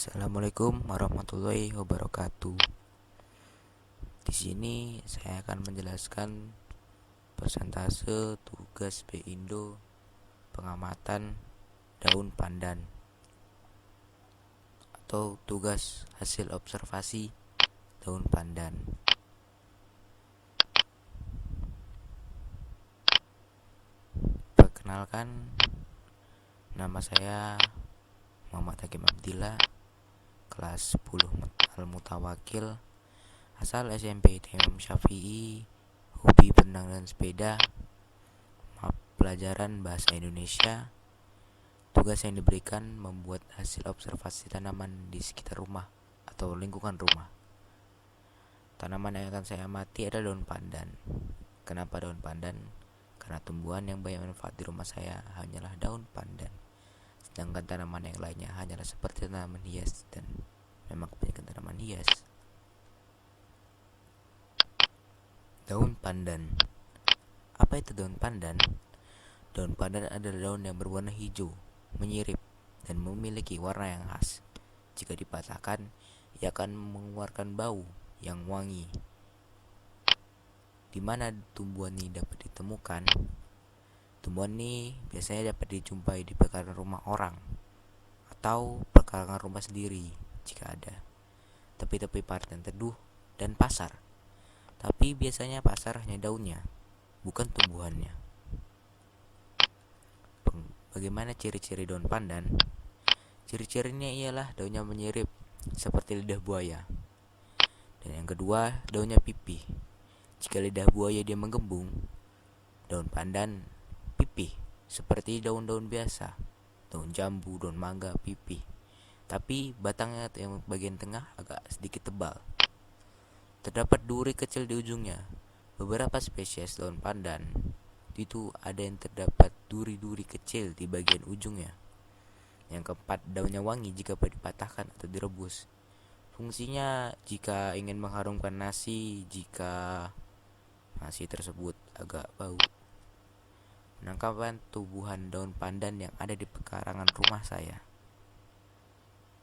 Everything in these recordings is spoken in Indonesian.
Assalamualaikum warahmatullahi wabarakatuh. Di sini saya akan menjelaskan persentase tugas B Indo pengamatan daun pandan atau tugas hasil observasi daun pandan. Perkenalkan, nama saya Muhammad Hakim Abdillah, kelas 10 Al-Mutawakil, asal SMP Imam Syafi'i, hobi berenang dan sepeda, pelajaran bahasa Indonesia. Tugas yang diberikan membuat hasil observasi tanaman di sekitar rumah atau lingkungan rumah. Tanaman yang akan saya amati adalah daun pandan. Kenapa daun pandan? Karena tumbuhan yang banyak manfaat di rumah saya hanyalah daun pandan. Sedangkan tanaman yang lainnya hanyalah seperti tanaman hias, dan memang kebanyakan tanaman hias. Daun pandan. Apa itu daun pandan? Daun pandan adalah daun yang berwarna hijau, menyirip, dan memiliki warna yang khas. Jika dipatahkan, ia akan mengeluarkan bau yang wangi. Di mana tumbuhan ini dapat ditemukan? Tumbuhan ini biasanya dapat dijumpai di pekarangan rumah orang atau pekarangan rumah sendiri jika ada, tepi-tepi parit yang teduh, dan pasar. Tapi biasanya pasar hanya daunnya, bukan tumbuhannya. Bagaimana ciri-ciri daun pandan? Ciri-cirinya ialah daunnya menyirip seperti lidah buaya. Dan yang kedua, daunnya pipih. Jika lidah buaya dia menggembung, daun pandan pipih seperti daun-daun biasa. Daun jambu, daun mangga pipih. Tapi batangnya yang bagian tengah agak sedikit tebal. Terdapat duri kecil di ujungnya. Beberapa spesies daun pandan itu ada yang terdapat duri-duri kecil di bagian ujungnya. Yang keempat, daunnya wangi jika dipatahkan atau direbus. Fungsinya jika ingin mengharumkan nasi jika nasi tersebut agak bau. Penangkapan tumbuhan daun pandan yang ada di pekarangan rumah saya.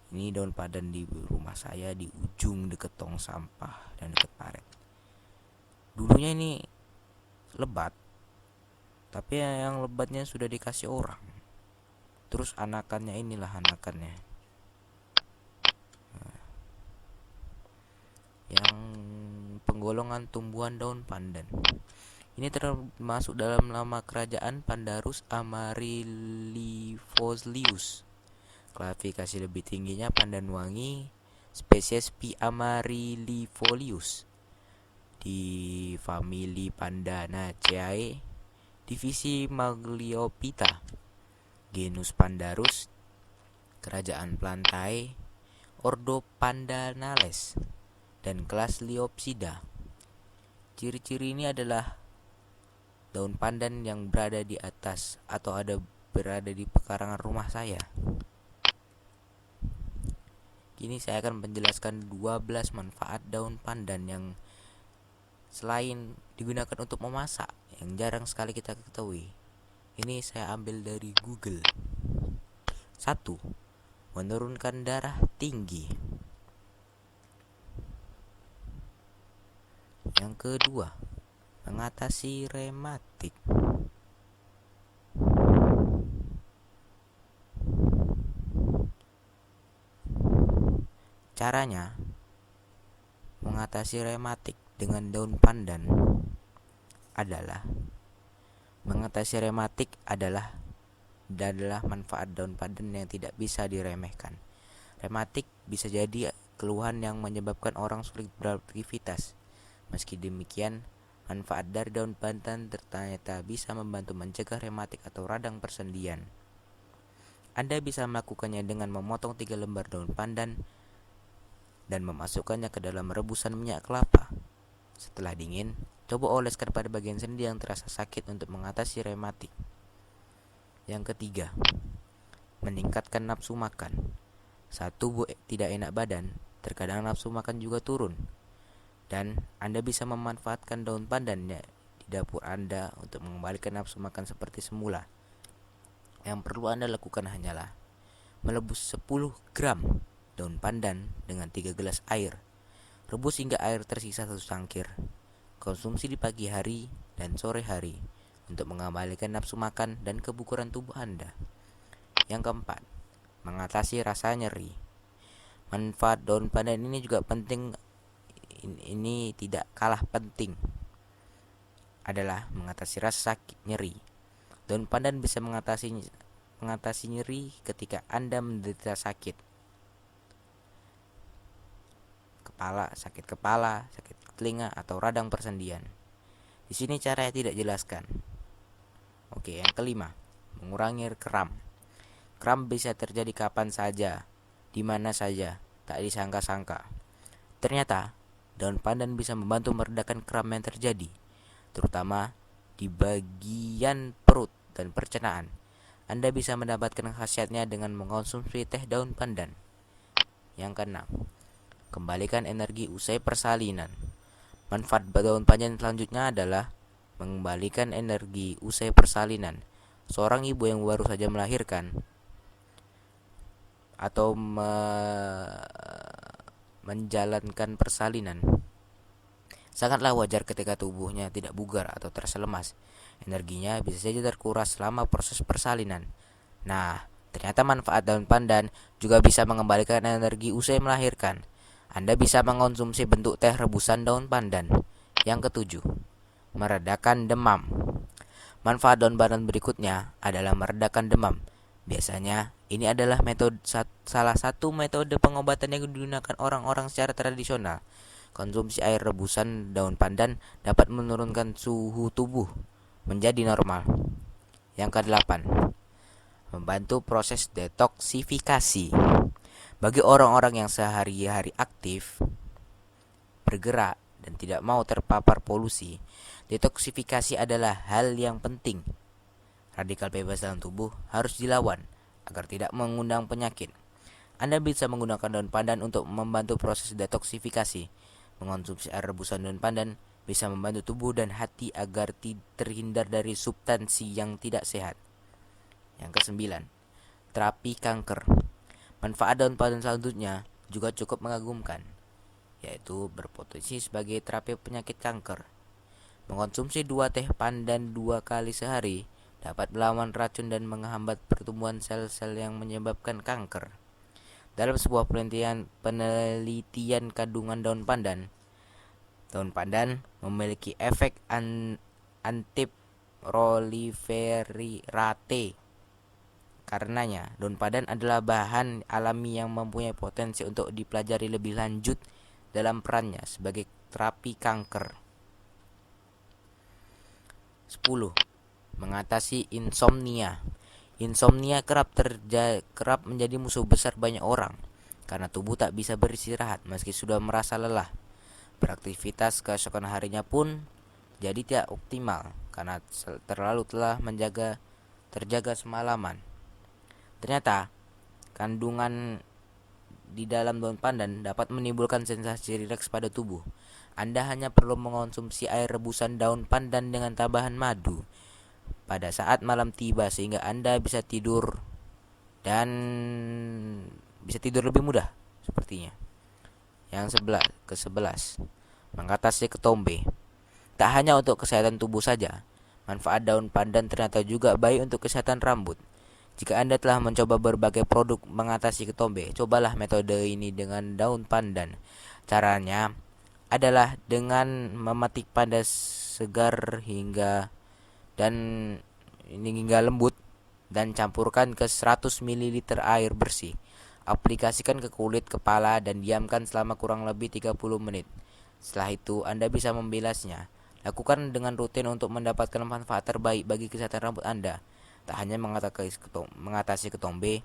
Ini daun pandan di rumah saya di ujung dekat tong sampah dan dekat parit. Dulunya ini lebat, tapi yang lebatnya sudah dikasih orang. Terus anakannya inilah anakannya. Yang penggolongan tumbuhan daun pandan. Ini termasuk dalam nama kerajaan Pandarus amarylifolius. Klasifikasi lebih tingginya pandan wangi, spesies P. amarylifolius di famili Pandanaceae, divisi Magliophyta, genus Pandarus, kerajaan Plantae, ordo Pandanales, dan kelas Liopsida. Ciri-ciri ini adalah daun pandan yang berada di atas atau berada di pekarangan rumah saya. Kini saya akan menjelaskan 12 manfaat daun pandan yang selain digunakan untuk memasak, yang jarang sekali kita ketahui. Ini saya ambil dari Google. 1. Menurunkan darah tinggi. Yang kedua, mengatasi rematik. Caranya mengatasi rematik dengan daun pandan adalah manfaat daun pandan yang tidak bisa diremehkan. Rematik bisa jadi keluhan yang menyebabkan orang sulit beraktivitas. Meski demikian, manfaat dari daun pandan ternyata bisa membantu mencegah rematik atau radang persendian. Anda bisa melakukannya dengan memotong 3 lembar daun pandan dan memasukkannya ke dalam rebusan minyak kelapa. Setelah dingin, coba oleskan pada bagian sendi yang terasa sakit untuk mengatasi rematik. Yang ketiga, meningkatkan nafsu makan. Saat tubuh tidak enak badan, terkadang nafsu makan juga turun. Dan Anda bisa memanfaatkan daun pandan di dapur Anda untuk mengembalikan nafsu makan seperti semula. Yang perlu Anda lakukan hanyalah melebus 10 gram daun pandan dengan 3 gelas air. Rebus hingga air tersisa 1 cangkir. Konsumsi di pagi hari dan sore hari untuk mengembalikan nafsu makan dan kebugaran tubuh Anda. Yang keempat, mengatasi rasa nyeri. Manfaat daun pandan ini juga penting, ini tidak kalah penting, adalah mengatasi rasa sakit nyeri. Daun pandan bisa mengatasi nyeri ketika Anda menderita sakit kepala, sakit telinga, atau radang persendian. Di sini caranya tidak jelaskan. Oke, yang kelima, mengurangi kram. Kram bisa terjadi kapan saja, di mana saja, tak disangka-sangka. Ternyata, daun pandan bisa membantu meredakan kram yang terjadi, terutama di bagian perut dan pencernaan. Anda bisa mendapatkan khasiatnya dengan mengkonsumsi teh daun pandan. Yang keenam, kembalikan energi usai persalinan. Manfaat daun pandan selanjutnya adalah mengembalikan energi usai persalinan. Seorang ibu yang baru saja melahirkan atau menjalankan persalinan sangatlah wajar ketika tubuhnya tidak bugar atau terasa lemas. Energinya bisa saja terkuras selama proses persalinan. Nah, ternyata manfaat daun pandan juga bisa mengembalikan energi usai melahirkan. Anda bisa mengkonsumsi bentuk teh rebusan daun pandan. Yang ketujuh, meredakan demam. Manfaat daun pandan berikutnya adalah meredakan demam. Biasanya, ini adalah salah satu metode pengobatan yang digunakan orang-orang secara tradisional. Konsumsi air rebusan daun pandan dapat menurunkan suhu tubuh menjadi normal. Yang kedelapan, membantu proses detoksifikasi. Bagi orang-orang yang sehari-hari aktif, bergerak, dan tidak mau terpapar polusi, detoksifikasi adalah hal yang penting. Radikal bebas dalam tubuh harus dilawan agar tidak mengundang penyakit. Anda bisa menggunakan daun pandan untuk membantu proses detoksifikasi. Mengonsumsi air rebusan daun pandan bisa membantu tubuh dan hati agar terhindar dari substansi yang tidak sehat. Yang kesembilan, terapi kanker. Manfaat daun pandan selanjutnya juga cukup mengagumkan, yaitu berpotensi sebagai terapi penyakit kanker. Mengonsumsi 2 teh pandan 2 kali sehari dapat melawan racun dan menghambat pertumbuhan sel-sel yang menyebabkan kanker. Dalam sebuah penelitian kandungan daun pandan memiliki efek antiproliferate. Karenanya, daun pandan adalah bahan alami yang mempunyai potensi untuk dipelajari lebih lanjut dalam perannya sebagai terapi kanker. 10. Mengatasi insomnia. Insomnia kerap menjadi musuh besar banyak orang karena tubuh tak bisa beristirahat meski sudah merasa lelah. Beraktivitas keesokan harinya pun jadi tidak optimal karena terlalu telah terjaga semalaman. Ternyata, kandungan di dalam daun pandan dapat menimbulkan sensasi rileks pada tubuh. Anda hanya perlu mengonsumsi air rebusan daun pandan dengan tambahan madu pada saat malam tiba sehingga Anda bisa tidur lebih mudah sepertinya. Yang ke-11, mengatasi ketombe. Tak hanya untuk kesehatan tubuh saja, manfaat daun pandan ternyata juga baik untuk kesehatan rambut. Jika Anda telah mencoba berbagai produk mengatasi ketombe, cobalah metode ini dengan daun pandan. Caranya adalah dengan memetik pandan segar hingga lembut dan campurkan ke 100 ml air bersih. Aplikasikan ke kulit kepala dan diamkan selama kurang lebih 30 menit. Setelah itu, Anda bisa membilasnya. Lakukan dengan rutin untuk mendapatkan manfaat terbaik bagi kesehatan rambut Anda. Tak hanya mengatasi ketombe,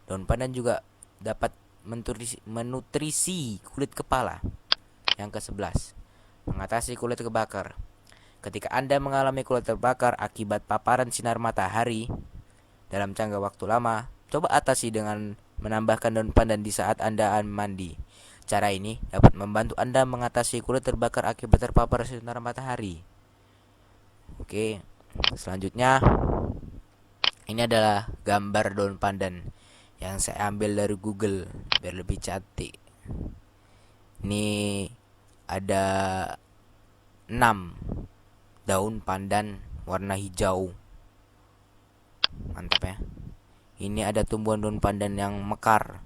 daun pandan juga dapat menutrisi kulit kepala. Yang ke-11, mengatasi kulit terbakar. Ketika Anda mengalami kulit terbakar akibat paparan sinar matahari dalam jangka waktu lama, coba atasi dengan menambahkan daun pandan di saat Anda mandi. Cara ini dapat membantu Anda mengatasi kulit terbakar akibat terpapar sinar matahari. Oke, selanjutnya ini adalah gambar daun pandan yang saya ambil dari Google biar lebih cantik. Ini ada 6 daun pandan warna hijau. Mantap ya. Ini ada tumbuhan daun pandan yang mekar.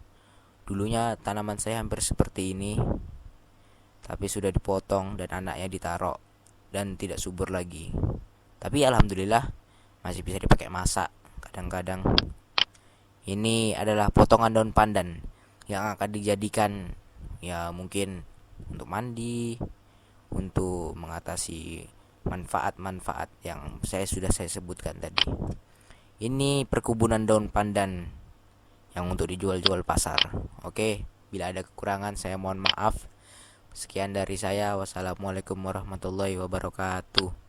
Dulunya tanaman saya hampir seperti ini, tapi sudah dipotong dan anaknya ditaruh dan tidak subur lagi. Tapi alhamdulillah masih bisa dipakai masak kadang-kadang. Ini adalah potongan daun pandan yang akan dijadikan ya mungkin untuk mandi, untuk mengatasi manfaat-manfaat yang saya sebutkan tadi. Ini perkebunan daun pandan yang untuk dijual-jual pasar. Oke, bila ada kekurangan saya mohon maaf. Sekian dari saya. Wassalamualaikum warahmatullahi wabarakatuh.